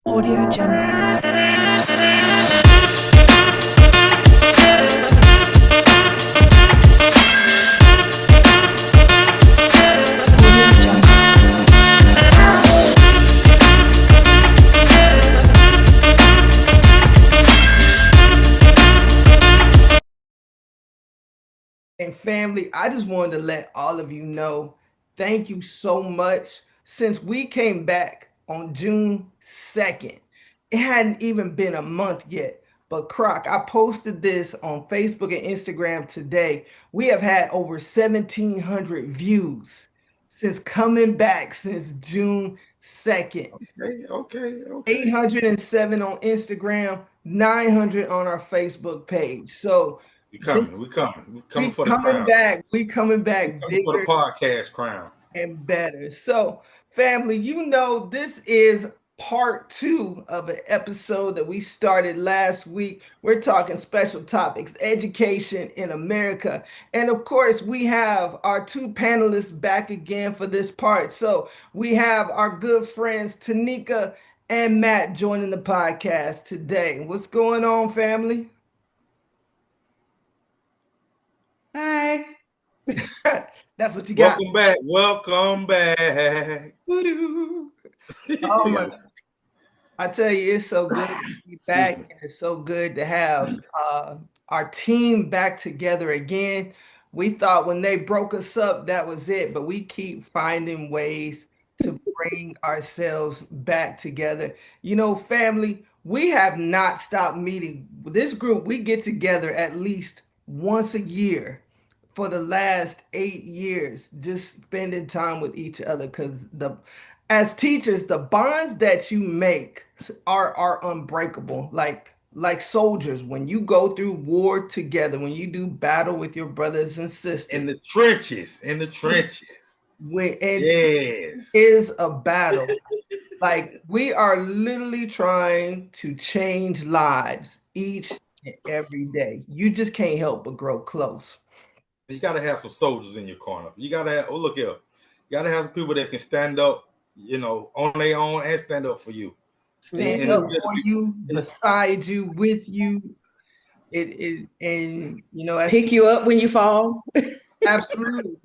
Audio Jungle. And family, I just wanted to let all of you know, thank you so much. Since we came back on June 2nd, it hadn't even been a month yet. But Croc, I posted this on Facebook and Instagram today. We have had over 1,700 views since coming back since June 2nd. Okay. 807 on Instagram, 900 on our Facebook page. So We coming. We coming we for the coming crown. back. We coming We back coming for the bigger podcast crown. and better. So, family, this is part two of an episode that we started last week. We're talking special topics, education in America. And of course, we have our two panelists back again for this part. So, we have our good friends, Tinika and Matt, joining the podcast today. What's going on, family? Hi. That's what you got. Welcome back. Welcome back. Woo-doo. Oh my, I tell you, it's so good to be back, me. and it's so good to have our team back together again. We thought when they broke us up, that was it, but we keep finding ways to bring ourselves back together. Family, we have not stopped meeting. This group, we get together at least once a year for the last 8 years, just spending time with each other because as teachers, the bonds that you make are unbreakable. Like soldiers, when you go through war together, when you do battle with your brothers and sisters, In the trenches. In the trenches. it Yes. is a battle. Like we are literally trying to change lives each and every day. You just can't help but grow close. You gotta have some soldiers in your corner. You gotta have look here. You gotta have some people that can stand up, on their own and stand up for you. Stand And it's up good to for be you, it's, beside you, with you. As Pick you up when you fall. absolutely,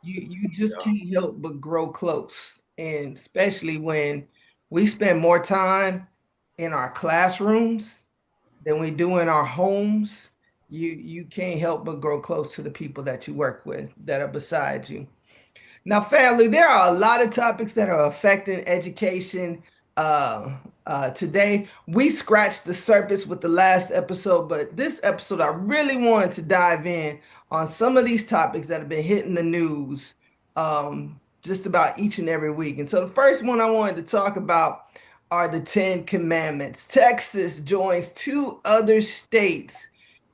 you just can't help but grow close, and especially when we spend more time in our classrooms than we do in our homes. You can't help but grow close to the people that you work with that are beside you. Now, family, there are a lot of topics that are affecting education today. We scratched the surface with the last episode, but this episode, I really wanted to dive in on some of these topics that have been hitting the news just about each and every week. And so, the first one I wanted to talk about are the Ten Commandments. Texas joins two other states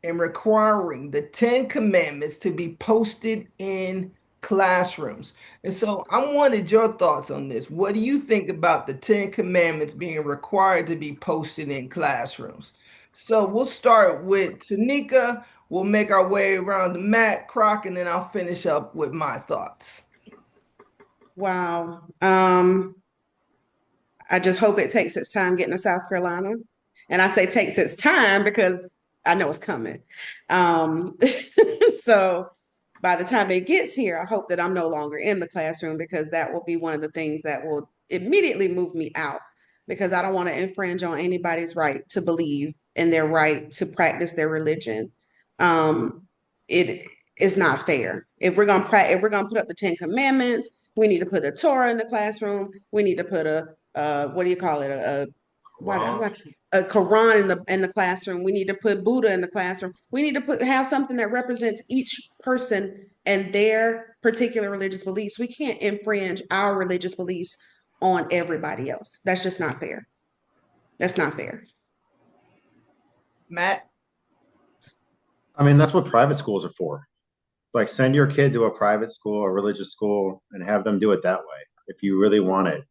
in requiring the Ten Commandments to be posted in classrooms. And so I wanted your thoughts on this. What do you think about the Ten Commandments being required to be posted in classrooms? So we'll start with Tanika. We'll make our way around to Matt, Croc, and then I'll finish up with my thoughts. Wow. I just hope it takes its time getting to South Carolina. And I say takes its time because I know it's coming. So by the time it gets here, I hope that I'm no longer in the classroom because that will be one of the things that will immediately move me out because I don't want to infringe on anybody's right to believe and their right to practice their religion. It is not fair. If we're gonna put up the Ten Commandments, we need to put a Torah in the classroom. We need to put a what do you call it? A Quran in the classroom. We need to put Buddha in the classroom. We need to have something that represents each person and their particular religious beliefs. We can't infringe our religious beliefs on everybody else. That's just not fair. That's not fair. Matt? I mean, that's what private schools are for. Like, send your kid to a private school, a religious school, and have them do it that way if you really want it.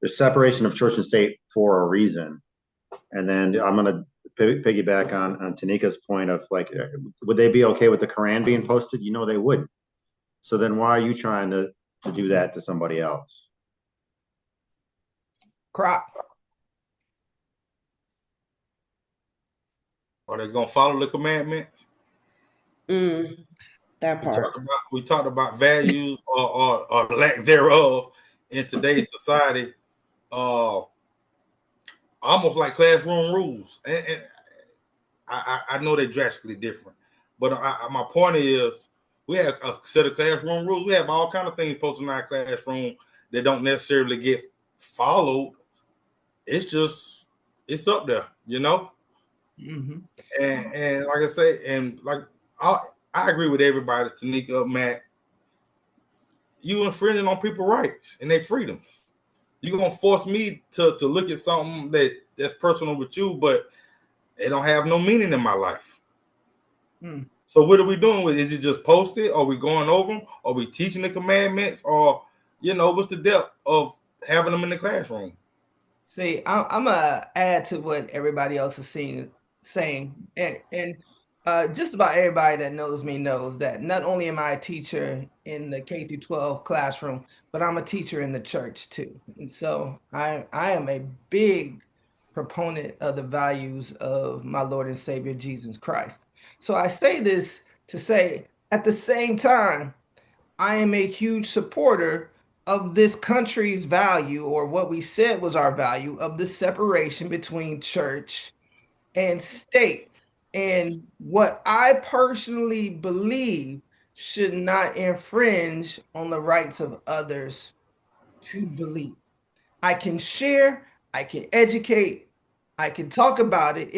There's separation of church and state for a reason. And then I'm going to piggyback on Tanika's point of like, would they be okay with the Quran being posted? They wouldn't. So then why are you trying to do that to somebody else? Croc. Are they gonna follow the commandments? That part. We talked about values or lack thereof in today's society. Almost like classroom rules, and I know they're drastically different, but my point is, we have a set of classroom rules. We have all kind of things posted in our classroom that don't necessarily get followed. It's up there, you know. Mm-hmm. And like I say, and like I agree with everybody, Tinika, Matt. You infringing on people's rights and their freedoms. You're gonna force me to look at something that's personal with you, but it don't have no meaning in my life. So what are we doing with it? Is it just posted? Are we going over them? Are we teaching the commandments? Or, what's the depth of having them in the classroom? See, I'm gonna add to what everybody else is saying, and just about everybody that knows me knows that not only am I a teacher in the K through 12 classroom, but I'm a teacher in the church too. And so I am a big proponent of the values of my Lord and Savior Jesus Christ. So I say this to say, at the same time, I am a huge supporter of this country's value, or what we said was our value, of the separation between church and state. And what I personally believe should not infringe on the rights of others to believe. I can share, I can educate, I can talk about it.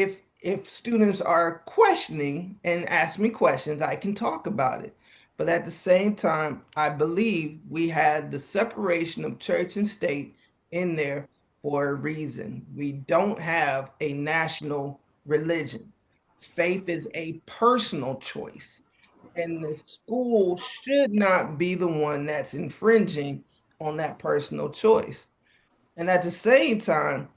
If students are questioning and ask me questions, I can talk about it. But at the same time, I believe we had the separation of church and state in there for a reason. We don't have a national religion. Faith is a personal choice, and the school should not be the one that's infringing on that personal choice. And at the same time,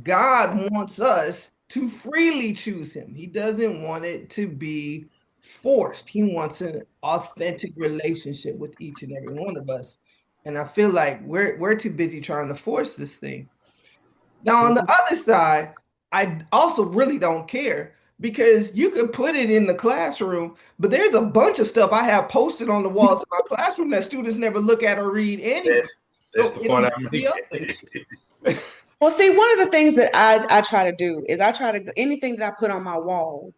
God wants us to freely choose Him. He doesn't want it to be forced. He wants an authentic relationship with each and every one of us. And I feel like we're too busy trying to force this thing. Now, on the other side, I also really don't care because you could put it in the classroom, but there's a bunch of stuff I have posted on the walls of my classroom that students never look at or read anyway. That's So the it'll point just I'm be making. up there. Well, see, one of the things that I try to do is I try to anything that I put on my wall,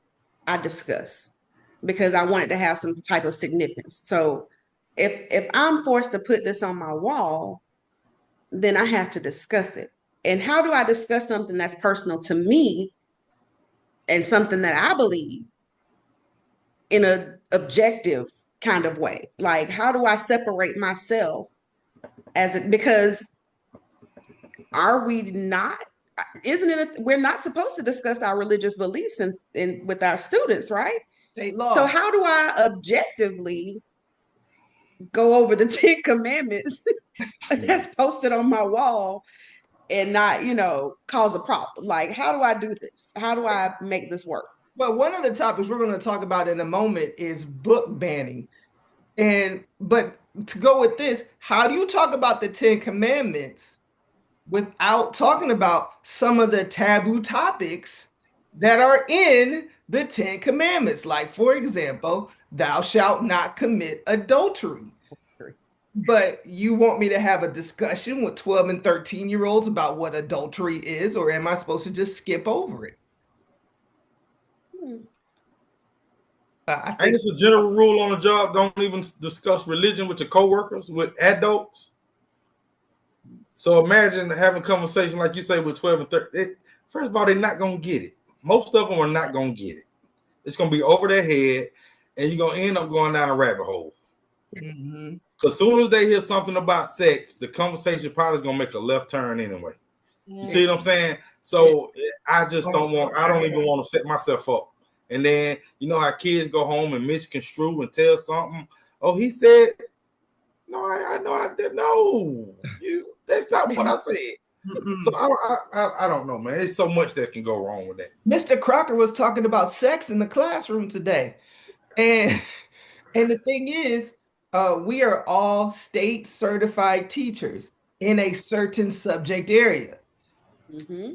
I discuss because I want it to have some type of significance. So if I'm forced to put this on my wall, then I have to discuss it. And how do I discuss something that's personal to me and something that I believe in a objective kind of way? Like, how do I separate myself as it because are we not isn't it we're not supposed to discuss our religious beliefs in with our students, right? State So law. how do I objectively go over the 10 commandments that's posted on my wall and not, cause a problem? Like, how do I do this? How do I make this work? But one of the topics we're going to talk about in a moment is book banning. But to go with this, how do you talk about the Ten Commandments without talking about some of the taboo topics that are in the Ten Commandments? Like, for example, thou shalt not commit adultery. But you want me to have a discussion with 12 and 13-year-olds about what adultery is, or am I supposed to just skip over it? Hmm. I Ain't think this a general rule on the job? Don't even discuss religion with your coworkers, with adults. So imagine having a conversation like you say with 12 and 13. First of all, they're not gonna get it. Most of them are not gonna get it. It's gonna be over their head, and you're gonna end up going down a rabbit hole. Mhm. Because as soon as they hear something about sex, the conversation probably is gonna make a left turn anyway. You see what I'm saying? So I just don't want. I don't even want to set myself up. And then you know how kids go home and misconstrue and tell something. Oh, he said, "No, I know I did. No, you. That's not what I said." So Mm-mm. I don't know, man. There's so much that can go wrong with that. Mr. Crocker was talking about sex in the classroom today. And and the thing is, we are all state certified teachers in a certain subject area. Mm-hmm.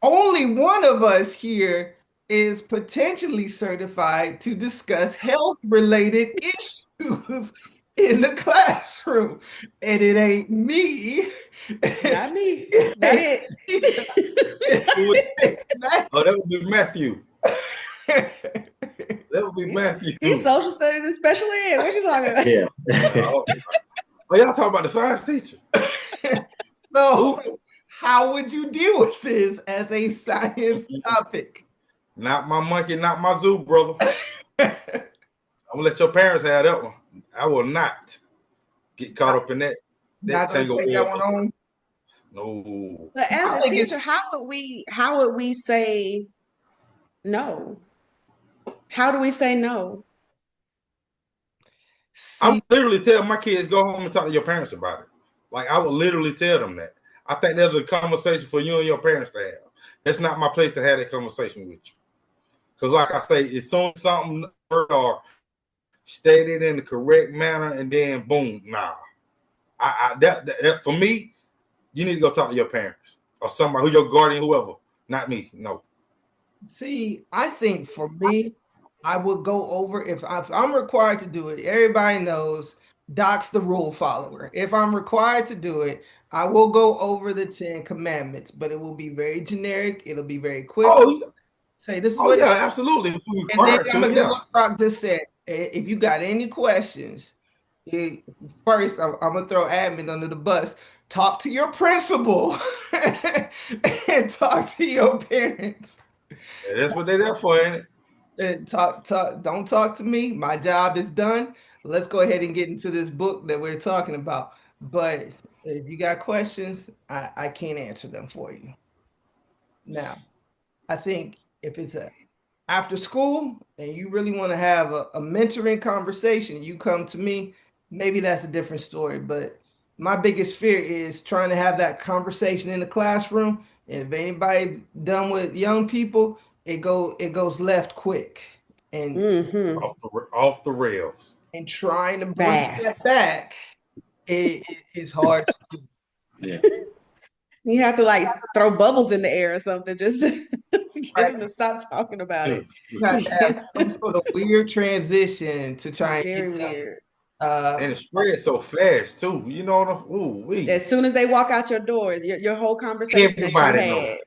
Only one of us here is potentially certified to discuss health-related issues in the classroom, and it ain't me. Not me. It Not ain't it. Nika. It ain't Oh, that would be Matthew. That would be He's Matthew. social studies and special ed. What you talking about? Yeah. Oh, y'all talking about the science teacher? So, how would you deal with this as a science topic? Not my monkey, not my zoo, brother. I'm gonna let your parents have that one. I will not get caught up in that Not gonna tangle take that web. one on. No. But as I a think it's teacher, how would we say no? How do we say no? I would see. literally tell my kids go home and talk to your parents about it. Like I would literally tell them that. I think that's a conversation for you and your parents to have. That's not my place to have that conversation with you. Because, like I say, as soon as something or stated in the correct manner, and then boom, nah. That for me, you need to go talk to your parents or somebody who your guardian, whoever. Not me. No. See, I think for me, I would go over if I'm required to do it. Everybody knows Doc's the rule follower. If I'm required to do it, I will go over the 10 commandments, but it will be very generic. It'll be very quick. Oh, Say this is oh what, yeah, absolutely. If we're and then required I'm to, gonna do yeah. what Croc just said. If you got any questions, eh, first I'm gonna throw admin under the bus. Talk to your principal and talk to your parents. And that's what they're there for, ain't it? Don't talk to me. My job is done. Let's go ahead and get into this book that we're talking about. But if you got questions, I can't answer them for you. Now, I think if it's a after school and you really want to have a mentoring conversation, you come to me, maybe that's a different story. But my biggest fear is trying to have that conversation in the classroom. And if anybody done with young people, it goes left quick. And Mm-hmm. Off the rails. trying to bring that Fast. back, it's hard to do. Yeah. You have to like throw bubbles in the air or something just to get Right? them to stop talking about Yeah. it. You have to have some sort of weird transition to try and Very get them. weird. And Uh, it spreads so fast too. You know what I'm ooh wee. As soon as they walk out your door, your whole conversation that you Everybody know. had.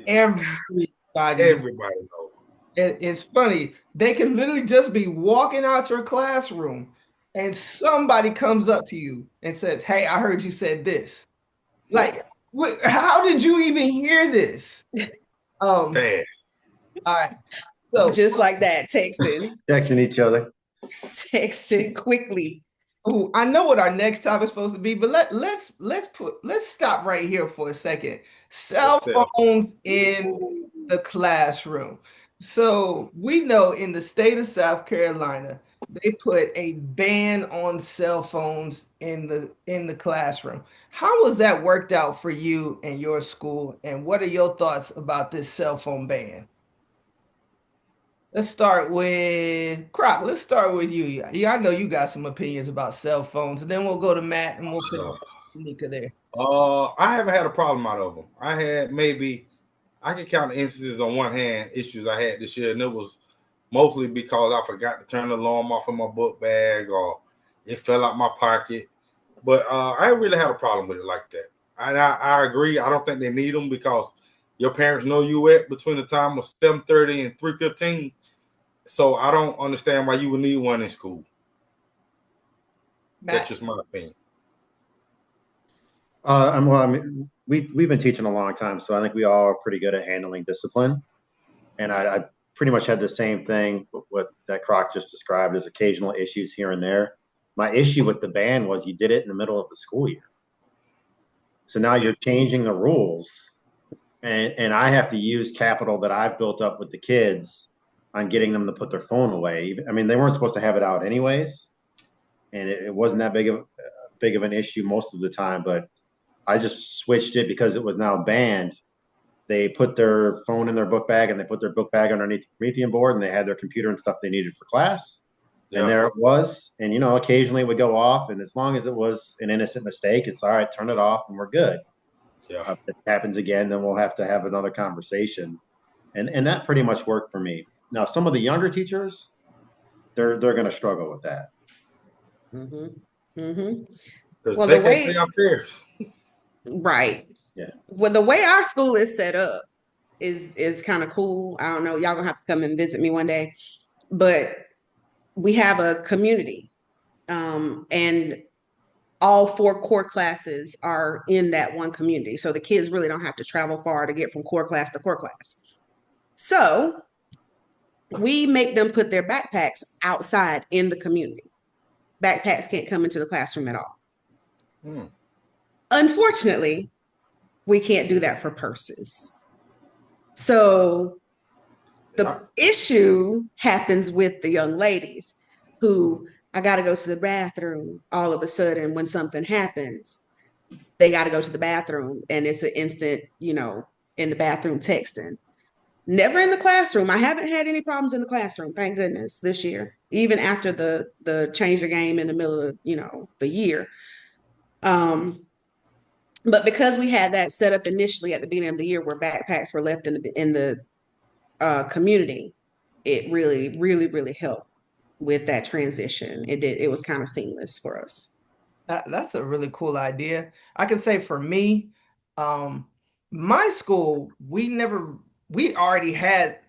everybody. Everybody know. It's funny. They can literally just be walking out your classroom and somebody comes up to you and says, "Hey, I heard you said this." Like, how did you even hear this? Fast. All right. So, Just like that, texting, Texting each other. texting quickly. ooh, I know what our next topic is supposed to be, but let's stop right here for a second. Cell What's that? phones in the classroom. So we know in the state of South Carolina, they put a ban on cell phones in the classroom. How was that worked out for you and your school? And what are your thoughts about this cell phone ban? Let's start with Croc. Let's start with you. Yeah, I know you got some opinions about cell phones, and then we'll go to Matt and we'll finish Uh, Tanika there. I haven't had a problem out of them. I had maybe I can count the instances on one hand issues I had this year, and it was mostly because I forgot to turn the alarm off in my book bag or it fell out my pocket. But I really had a problem with it like that. And I agree. I don't think they need them because your parents know you at between the time of 7:30 and 3:15. So I don't understand why you would need one in school. That's Matt, just my opinion. Well, I mean, we've been teaching a long time, so I think we all are pretty good at handling discipline. And I pretty much had the same thing with what that Croc just described as occasional issues here and there. My issue with the ban was you did it in the middle of the school year. So now you're changing the rules, and I have to use capital that I've built up with the kids on getting them to put their phone away. I mean, they weren't supposed to have it out anyways, and it wasn't that big of an issue most of the time. But I just switched it because it was now banned. They put their phone in their book bag and they put their book bag underneath the Promethean board and they had their computer and stuff they needed for class. And Yeah. there it was. And, occasionally it would go off. And as long as it was an innocent mistake, it's all right, turn it off and we're good. Yeah. If it happens again, then we'll have to have another conversation. And that pretty much worked for me. Now, some of the younger teachers, they're going to struggle with that. Mm-hmm. Mm-hmm. Because Well, they the can't pay way, our fares. right. Yeah. Well, the way our school is set up is kind of cool. I don't know. Y'all gonna have to come and visit me one day. But we have a community. And all four core classes are in that one community. So the kids really don't have to travel far to get from core class to core class. So we make them put their backpacks outside in the community. Backpacks can't come into the classroom at all. Hmm. Unfortunately, we can't do that for purses. So Yeah. the issue happens with the young ladies who I got to go to the bathroom all of a sudden when something happens. They got to go to the bathroom and it's an instant, in the bathroom texting. Never in the classroom. I haven't had any problems in the classroom, thank goodness, this year. Even after the change the game in the middle of, the year. But because we had that set up initially at the beginning of the year where backpacks were left in the community, it really, really, really helped with that transition. It was kind of seamless for us. That's a really cool idea. I can say for me, um, my school, we already had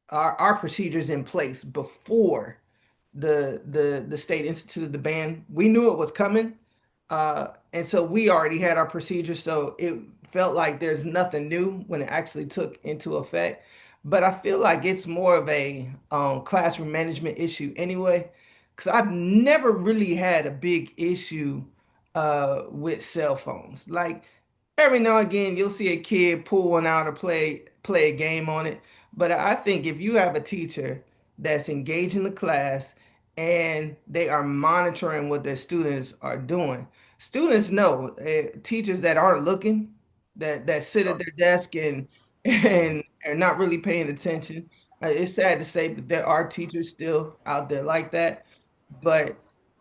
our procedures in place before the state instituted the ban. We knew it was coming, and so we already had our procedures. So it felt like there's nothing new when it actually took into effect. But I feel like it's more of a classroom management issue anyway, because I've never really had a big issue with cell phones. Like every now and again, you'll see a kid pull one out or play a game on it. But I think if you have a teacher that's engaging the class and they are monitoring what their students are doing, students know teachers that aren't looking, that sit at their desk and are not really paying attention. It's sad to say, but there are teachers still out there like that. But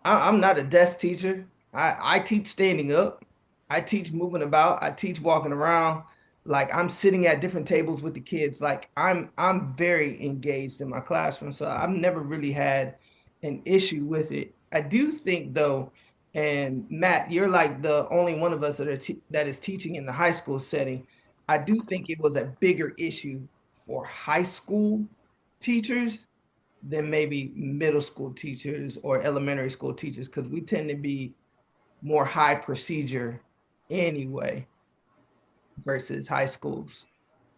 I'm not a desk teacher. I teach standing up. I teach moving about. I teach walking around. Like I'm sitting at different tables with the kids. Like I'm very engaged in my classroom. So I've never really had an issue with it. I do think though, and Matt, you're like the only one of us that is teaching in the high school setting. I do think it was a bigger issue for high school teachers than maybe middle school teachers or elementary school teachers because we tend to be more high procedure anyway versus high schools.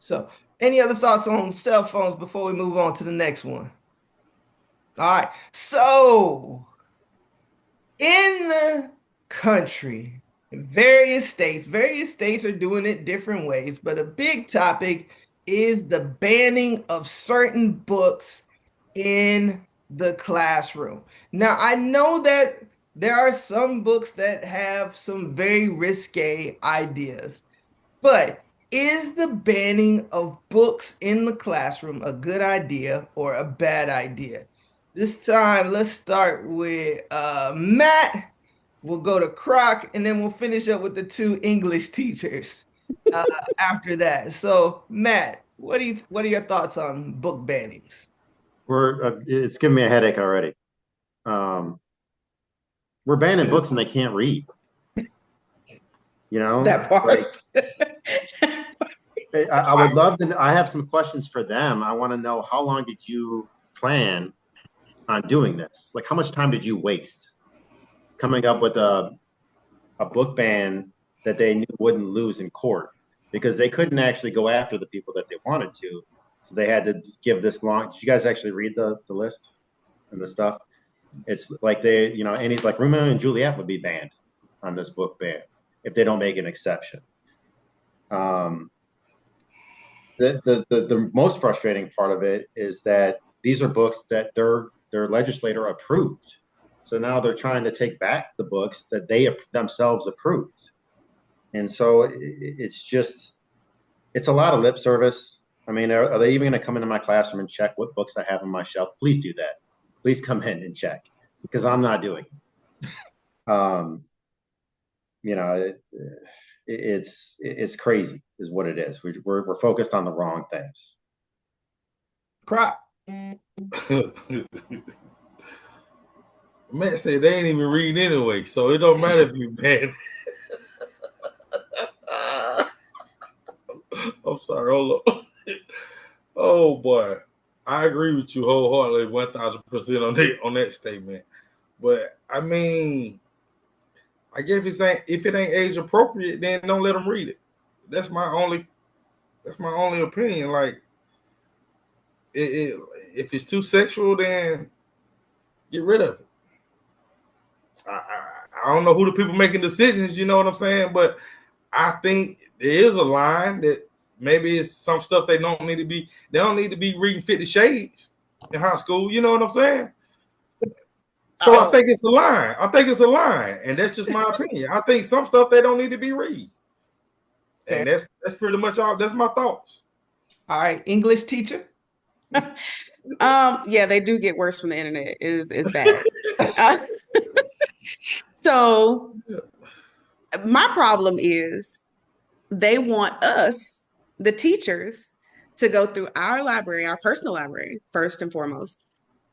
So, any other thoughts on cell phones before we move on to the next one? All right. So, in the country, in various states are doing it different ways, but a big topic is the banning of certain books in the classroom. Now, I know that there are some books that have some very risque ideas, but is the banning of books in the classroom a good idea or a bad idea? This time, let's start with Matt. We'll go to Croc, and then we'll finish up with the two English teachers uh, after that. So, Matt, what are your thoughts on book bannings? It's giving me a headache already. Um, we're banning books and they can't read. That Like part. I would love to. I have some questions for them. I want to know how long did you plan on doing this? Like, how much time did you waste coming up with a book ban that they knew wouldn't lose in court because they couldn't actually go after the people that they wanted to. So they had to give this long. Did you guys actually read the list and the stuff? It's like any like Romeo and Juliet would be banned on this book ban if they don't make an exception. Um, the most frustrating part of it is that these are books that their legislator approved. So now they're trying to take back the books that they themselves approved. And so it's a lot of lip service. I mean, are they even going to come into my classroom and check what books I have on my shelf? Please do that. Please come in and check because I'm not doing it. Um, you know, it's crazy, is what it is. We're focused on the wrong things. Croc. Matt said they ain't even reading anyway, so it don't matter if you mad. I'm sorry, hold on. Oh boy, I agree with you wholeheartedly, 1,000% on that statement. But I mean, I guess if it ain't age appropriate, then don't let them read it. That's my only opinion. Like, if it's too sexual, then get rid of it. I don't know who the people making decisions. You know what I'm saying? But I think there is a line that maybe it's some stuff they don't need to be. They don't need to be reading 50 Shades in high school. You know what I'm saying? So I think it's a line. And that's just my opinion. I think some stuff they don't need to be read, and that's pretty much all. That's my thoughts. All right, English teacher. Yeah, they do get worse from the internet. Is bad. So my problem is they want us, the teachers, to go through our library, our personal library, first and foremost,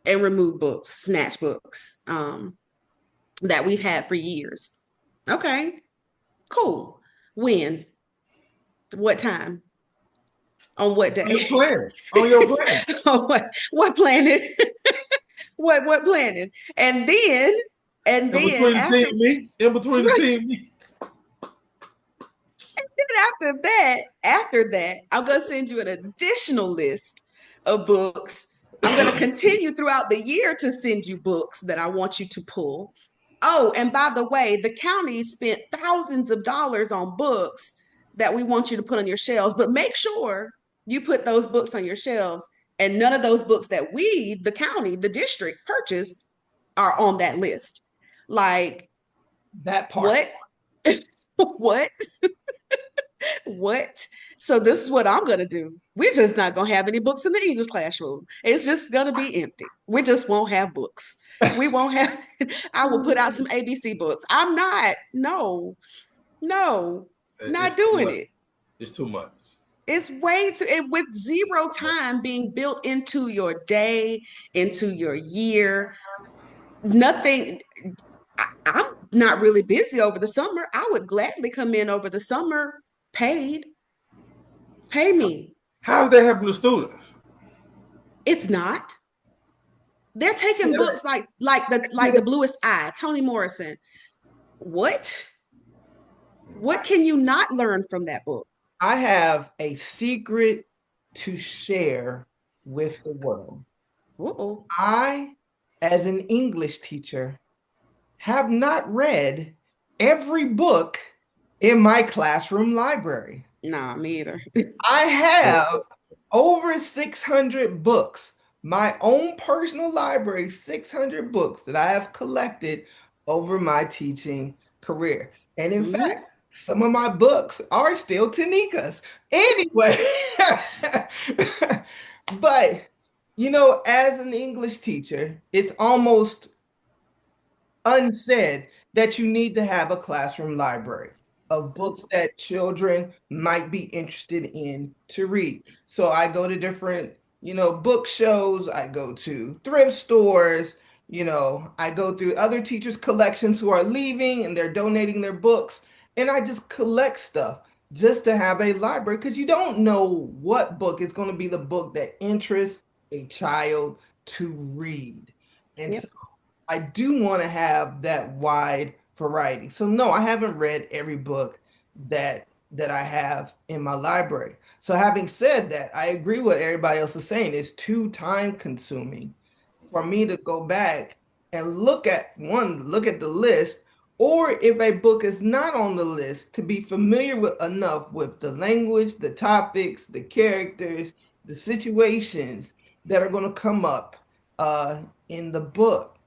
and remove books, snatch books that we've had for years. Okay, cool. When? What time? On what day? On your planet. On what planet? what planet? And then in between after the team meets, in between the team meets. After that, I'm going to send you an additional list of books. I'm going to continue throughout the year to send you books that I want you to pull. Oh, and by the way, the county spent thousands of dollars on books that we want you to put on your shelves, but make sure you put those books on your shelves, and none of those books that we, the county, the district, purchased are on that list. Like, that part. What? What? So this is what I'm gonna do. We're just not gonna have any books in the English classroom. It's just gonna be empty. We just won't have books. We won't have. I will put out some ABC books. I'm not. No, not doing it. It's too much. It's way too. And with zero time being built into your day, into your year, nothing. I'm not really busy over the summer. I would gladly come in over the summer paid. Pay me. How's that happening to students? It's not. They're taking books like the Bluest Eye, Toni Morrison. What? What can you not learn from that book? I have a secret to share with the world. Uh-oh. I, as an English teacher, have not read every book in my classroom library. Nah, me either. I have over 600 books, my own personal library, 600 books that I have collected over my teaching career. And in fact, some of my books are still Tinika's. Anyway, but as an English teacher, it's almost unsaid that you need to have a classroom library of books that children might be interested in to read. So I go to different, book shows, I go to thrift stores, I go through other teachers' collections who are leaving and they're donating their books, and I just collect stuff just to have a library because you don't know what book is going to be the book that interests a child to read. And so I do want to have that wide variety. So no, I haven't read every book that I have in my library. So having said that, I agree with everybody else is saying. It's too time consuming for me to go back and look at the list, or if a book is not on the list, to be familiar with enough with the language, the topics, the characters, the situations that are going to come up in the book.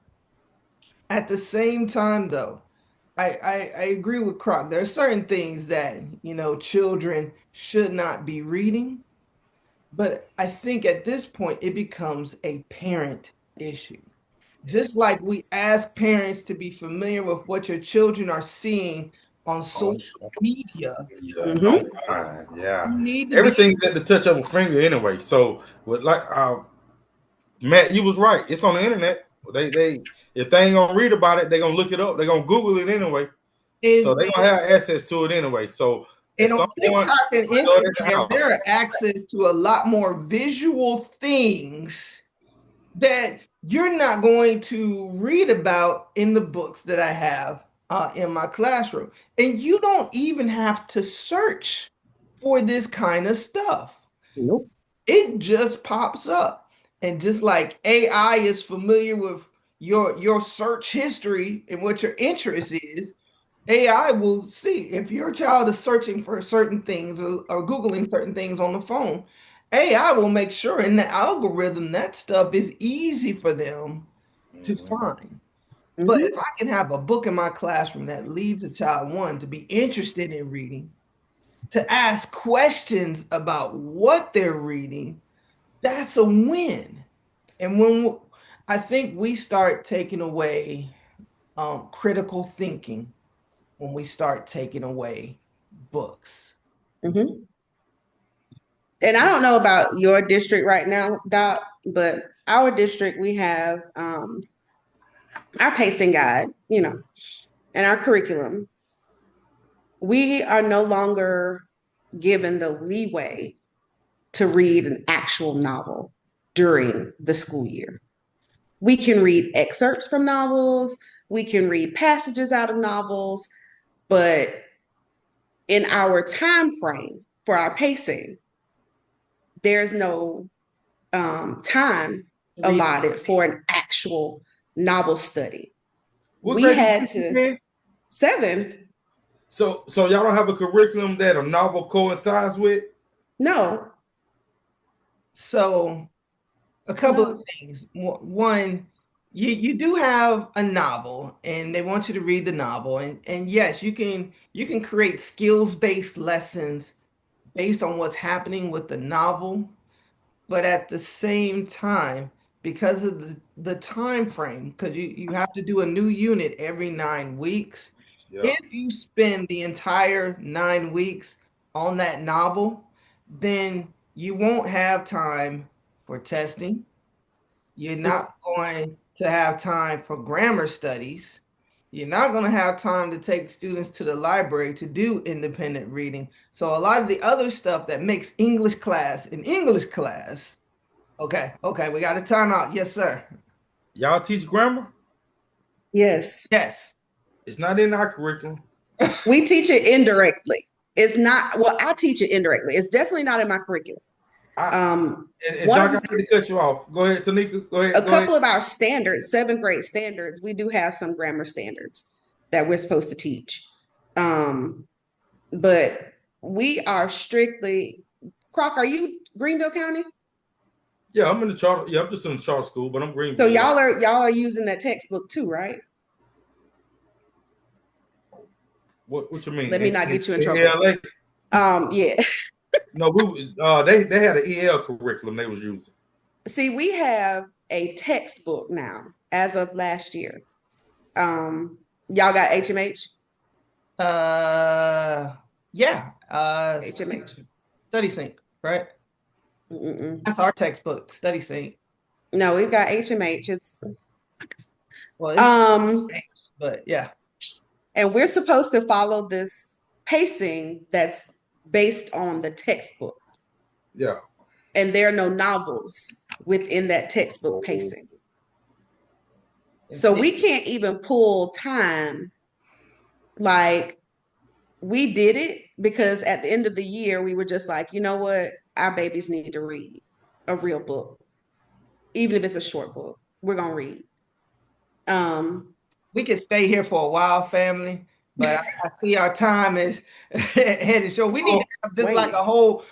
At the same time, though, I agree with Croc. There are certain things that, children should not be reading, but I think at this point it becomes a parent issue. Just like we ask parents to be familiar with what your children are seeing on social media. Yeah, Mhm. online, yeah. You need to be. Everything's at the touch of a finger anyway. So, with like Matt, you was right. It's on the internet. They if they ain't gonna read about it, they gonna look it up. They gonna Google it anyway. So And they gonna have access to it anyway. So at And on some point, TikTok and throw it in the Instagram, house. there are access to a lot more visual things that you're not going to read about in the books that I have in my classroom. And you don't even have to search for this kind of stuff. Nope. It just pops up. And just like AI is familiar with your search history and what your interest is, AI will see if your child is searching for certain things or Googling certain things on the phone. AI will make sure in the algorithm that stuff is easy for them to Mhm. find. But Mhm. if I can have a book in my classroom that leads a child, one, to be interested in reading, to ask questions about what they're reading, that's a win. And I think we start taking away critical thinking when we start taking away books. Mhm. And I don't know about your district right now, Doc, but our district, we have our pacing guide, and our curriculum. We are no longer given the leeway to read an actual novel during the school year. We can read excerpts from novels, we can read passages out of novels, but in our time frame for our pacing, there's no time Read. allotted for an actual novel study. What We grade you had teach to, in? seventh, So y'all don't have a curriculum that a novel coincides with? no, So a couple of no. things. One, you do have a novel, and they want you to read the novel, and yes, you can create skills-based lessons based on what's happening with the novel. But at the same time, because of the time frame, because you have to do a new unit every 9 weeks, Yeah. if you spend the entire 9 weeks on that novel, then you won't have time for testing. You're not going to have time for grammar studies. You're not going to have time to take students to the library to do independent reading. So a lot of the other stuff that makes English class an English class. Okay, we got a timeout. Yes, sir. Y'all teach grammar? Yes, Yes. It's not in our curriculum. we teach it indirectly. It's not, well, I teach it indirectly. It's definitely not in my curriculum. I Um, and one Jock, of I had to cut you off. Go ahead, Tanika. Go a ahead. Go ahead. couple of our standards, seventh grade standards, we do have some grammar standards that we're supposed to teach. Um, but we are strictly, Croc, are you Greenville County? Yeah, I'm in the charter. Yeah, I'm just in the charter school, but I'm So Greenville. Yeah. y'all are using that textbook too, right? What you mean? Let me not get you in In trouble. ELA? Yeah. No, they had an EL curriculum they was using. See, we have a textbook now as of last year. Y'all got HMH? Uh, yeah. HMH. Study Sync, right? Mm-mm. That's our textbook, Study Sync. No, we've got HMH. It's Well, it's um, but yeah. and we're supposed to follow this pacing that's based on the textbook. Yeah. And there are no novels within that textbook pacing. And So see, we can't even pull time like we did it because at the end of the year, we were just like, you know what? Our babies need to read a real book, even if it's a short book. We're gonna read. Um, we could stay here for a while, family, but I see our time is headed short. We need to Oh, have just like wait. a whole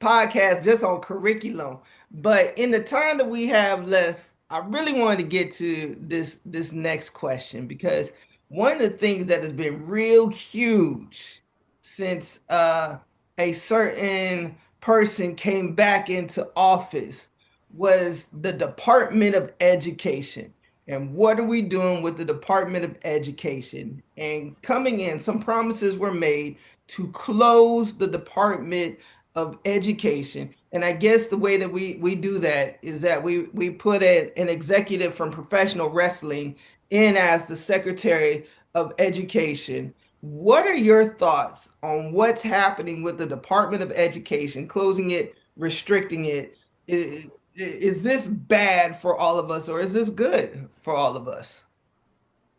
podcast just on curriculum. But in the time that we have left, I really wanted to get to this next question because one of the things that has been real huge since a certain person came back into office was the Department of Education. And what are we doing with the Department of Education? And coming in, some promises were made to close the Department of Education. And I guess the way that we do that is that we put an executive from professional wrestling in as the Secretary of Education. What are your thoughts on what's happening with the Department of Education, closing it, restricting it? Is this bad for all of us or is this good for all of us?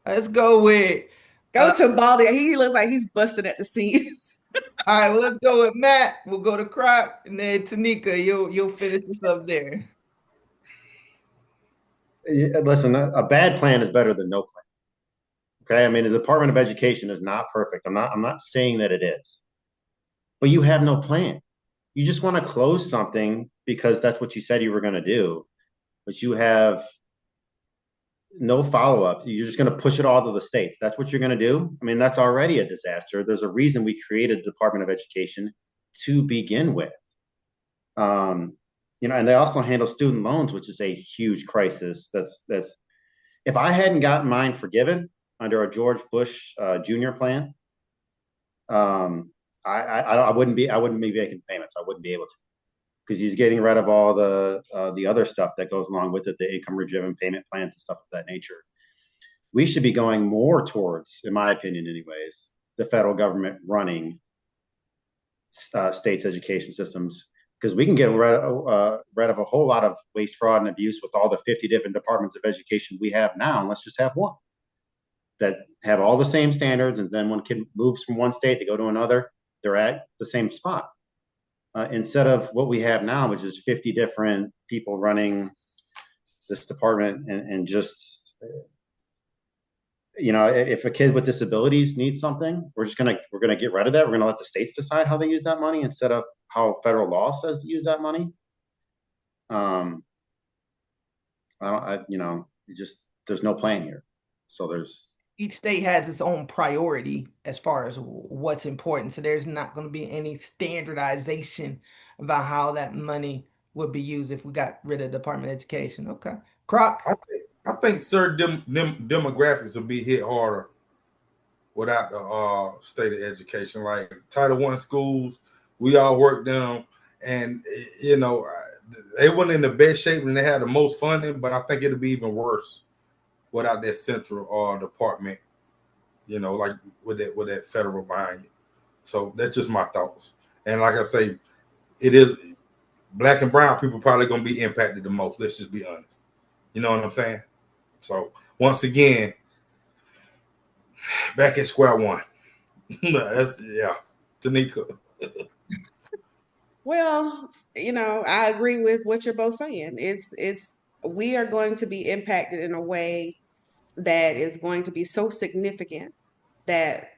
Let's go with Go to Baldy. He looks like he's busted at the seams. all right, well, let's go with Matt. We'll go to Croc and then Tanika, you'll finish this up there. Listen, a bad plan is better than no plan. Okay, I mean the Department of Education is not perfect. I'm not saying that it is, but you have no plan. You just want to close something because that's what you said you were going to do, but you have no follow up. You're just going to push it all to the states. That's what you're going to do. I mean, that's already a disaster. There's a reason we created the Department of Education to begin with. And they also handle student loans, which is a huge crisis. That's if I hadn't gotten mine forgiven under a George Bush Jr. plan, I wouldn't be making payments. I wouldn't be able to because he's getting rid of all the other stuff that goes along with it, the income driven payment plans and stuff of that nature. We should be going more towards, in my opinion, anyways, the federal government running states' education systems because we can get rid of a whole lot of waste, fraud, and abuse with all the 50 different departments of education we have now, and let's just have one that have all the same standards. And then when a kid moves from one state to go to another, they're at the same spot. Instead of what we have now, which is 50 different people running this department and just, if a kid with disabilities needs something, we're going to get rid of that. We're going to let the states decide how they use that money instead of how federal law says to use that money. There's no plan here. So each state has its own priority as far as what's important. So there's not going to be any standardization about how that money would be used if we got rid of Department of Education. Okay. Croc? I think certain demographics will be hit harder without the state of education. Like Title I schools, we all worked them, and they weren't in the best shape and they had the most funding. But I think it'll be even worse without that central department. Like with that federal behind you. So that's just my thoughts. And like I say, it is black and brown people probably going to be impacted the most. Let's just be honest. You know what I'm saying? So once again, back at square one. Tanika. Well, I agree with what you're both saying. We are going to be impacted in a way that is going to be so significant that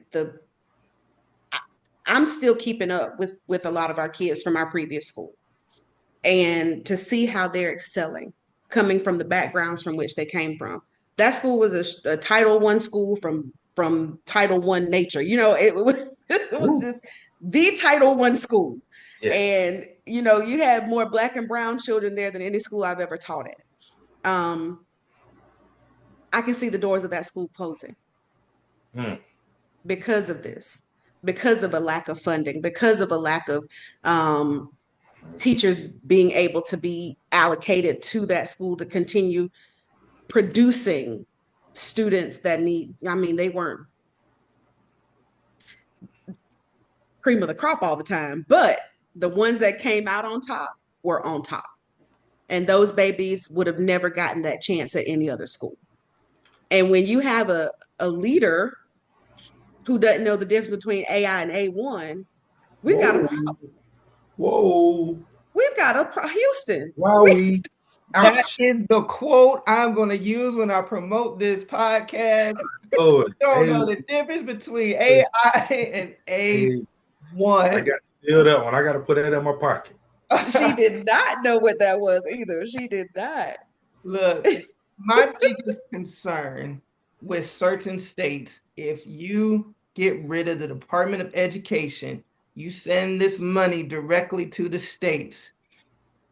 I'm still keeping up with a lot of our kids from our previous school, and to see how they're excelling, coming from the backgrounds from which they came from. That school was a Title I school from Title I nature. It was just the Title I school. Yes. And you had more black and brown children there than any school I've ever taught at. I can see the doors of that school closing because of this, because of a lack of funding, because of a lack of teachers being able to be allocated to that school to continue producing students that they weren't cream of the crop all the time, but the ones that came out on top were on top. And those babies would have never gotten that chance at any other school. And when you have a leader who doesn't know the difference between AI and A1, we've got a problem. Whoa. We've got a Houston. Wow. That is the quote I'm going to use when I promote this podcast. You don't know the difference between AI and A1. I got to steal that one. I got to put that in my pocket. She did not know what that was either. She did not. Look, my biggest concern with certain states, if you get rid of the Department of Education, you send this money directly to the states.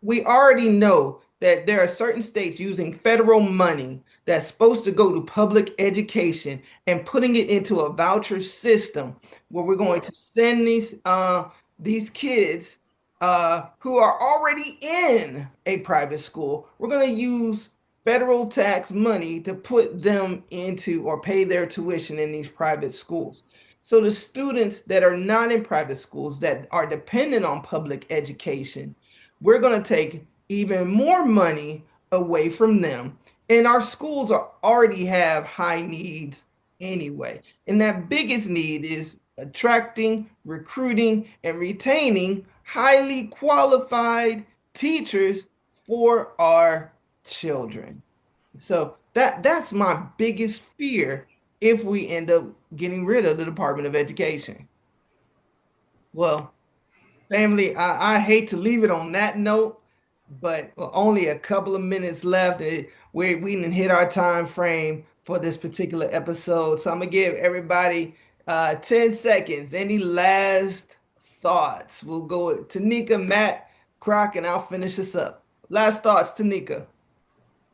We already know that there are certain states using federal money that's supposed to go to public education and putting it into a voucher system where we're going to send these kids who are already in a private school. We're going to use federal tax money to put them into or pay their tuition in these private schools. So the students that are not in private schools that are dependent on public education, we're going to take even more money away from them. And our schools already have high needs anyway. And that biggest need is attracting, recruiting, and retaining highly qualified teachers for our children. So that's my biggest fear if we end up getting rid of the Department of Education. Well, family, I hate to leave it on that note, but only a couple of minutes left. We didn't hit our time frame for this particular episode. So I'm gonna give everybody 10 seconds. Any last thoughts? We'll go with Tinika, Matt, Croc, and I'll finish this up. Last thoughts, Tanika.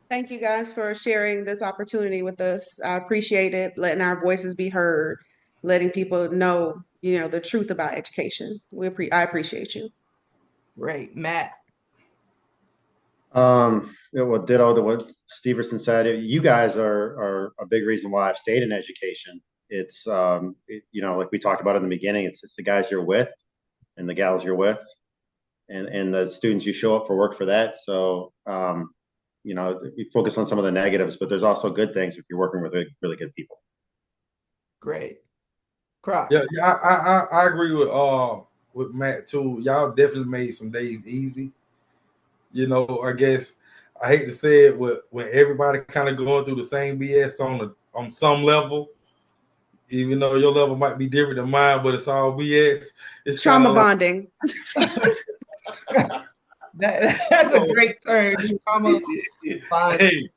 Thank you guys for sharing this opportunity with us. I appreciate it, letting our voices be heard, letting people know, the truth about education. I appreciate you. Great. Matt. Well, ditto to what Steverson said. You guys are a big reason why I've stayed in education. It's like we talked about in the beginning. It's the guys you're with and the gals you're with, and the students you show up for work for that. So we focus on some of the negatives, but there's also good things if you're working with really good people. Great. Croc. Yeah, I agree with Matt too. Y'all definitely made some days easy. I guess I hate to say it, when everybody kind of going through the same BS on some level, even though your level might be different than mine, but it's all BS. It's kind Trauma of bonding. That's a great term. Trauma bonding.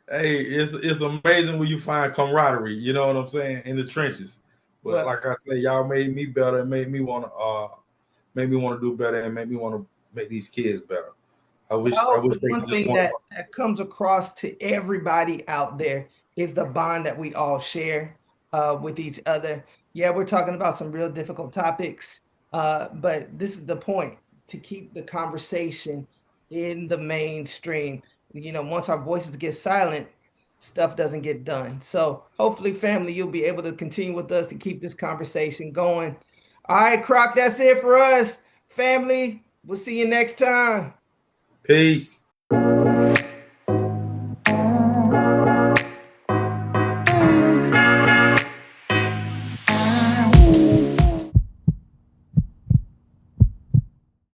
Hey, it's amazing when you find camaraderie. You know what I'm saying, in the trenches. But Well, like I say, y'all made me better and made me want to do better and made me want to make these kids better. I wish the they one could just thing want that comes across to everybody out there is the bond that we all share with each other. Yeah, we're talking about some real difficult topics, but this is the point to keep the conversation in the mainstream. Once our voices get silent, stuff doesn't get done. So hopefully, family, you'll be able to continue with us and keep this conversation going. All right, Croc, that's it for us. Family, we'll see you next time. peace.